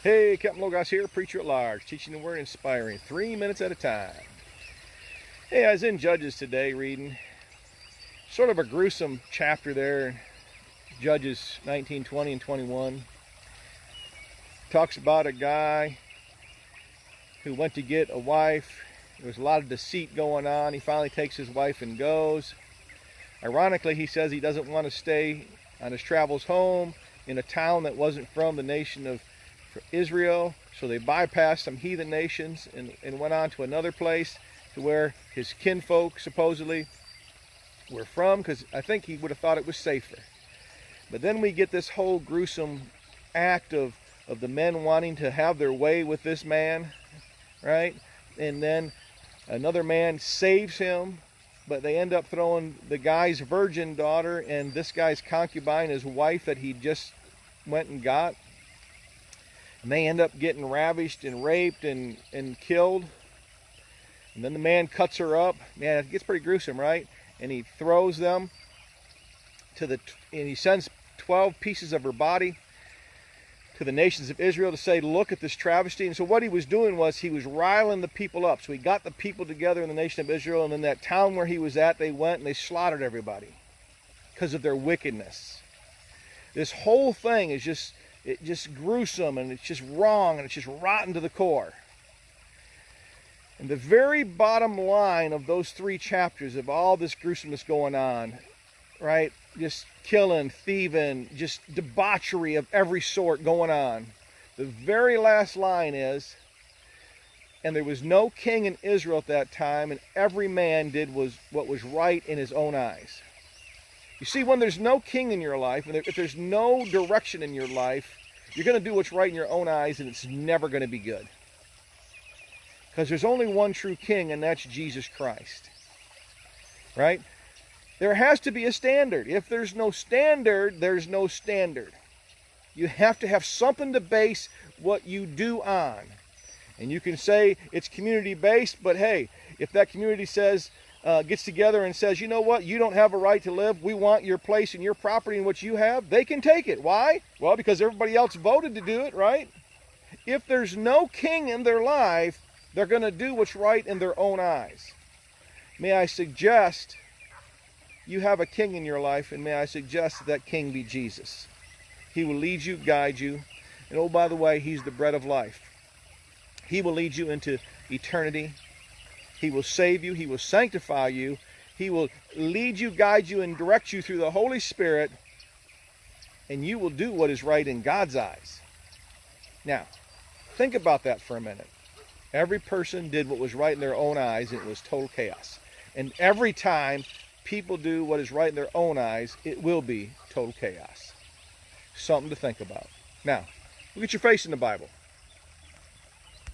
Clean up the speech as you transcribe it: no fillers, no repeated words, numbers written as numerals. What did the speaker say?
Hey, Capt here, preacher at large, teaching the word, inspiring, 3 minutes at a time. Hey, I was in Judges today reading sort of a gruesome chapter there, Judges 19, 20, and 21. Talks about a guy who went to get a wife. There was a lot of deceit going on. He finally takes his wife and goes. Ironically, he says he doesn't want to stay on his travels home in a town that wasn't from the nation of Israel, so they bypassed some heathen nations and went on to another place to where his kinfolk supposedly were from, because I think he would have thought it was safer. But then we get this whole gruesome act of the men wanting to have their way with this man, right? And then another man saves him, but they end up throwing the guy's virgin daughter and this guy's concubine, his wife that he just went and got. And they end up getting ravished and raped and killed. And then the man cuts her up. Man, it gets pretty gruesome, right? And he throws them and he sends 12 pieces of her body to the nations of Israel to say, look at this travesty. And so what he was doing was he was riling the people up. So he got the people together in the nation of Israel, and in that town where he was at, they went and they slaughtered everybody because of their wickedness. This whole thing is just gruesome, and it's just wrong, and it's just rotten to the core. And the very bottom line of those 3 chapters of all this gruesomeness going on, right? Just killing, thieving, just debauchery of every sort going on. The very last line is, and there was no king in Israel at that time, and every man did what was right in his own eyes. You see, when there's no king in your life, and if there's no direction in your life, you're going to do what's right in your own eyes, and it's never going to be good. Because there's only one true king, and that's Jesus Christ. Right? There has to be a standard. If there's no standard, there's no standard. You have to have something to base what you do on. And you can say it's community-based, but hey, if that community gets together and says, you know what, you don't have a right to live, we want your place and your property and what you have, they can take it. Why? Well, because everybody else voted to do it, right? If there's no king in their life, they're going to do what's right in their own eyes. May I suggest you have a king in your life, and may I suggest that king be Jesus. He will lead you, guide you, and oh, by the way, he's the bread of life. He will lead you into eternity. He will save you. He will sanctify you. He will lead you, guide you, and direct you through the Holy Spirit, and you will do what is right in God's eyes. Now, think about that for a minute. Every person did what was right in their own eyes, and it was total chaos. And every time people do what is right in their own eyes, it will be total chaos. Something to think about. Now, look at your face in the Bible.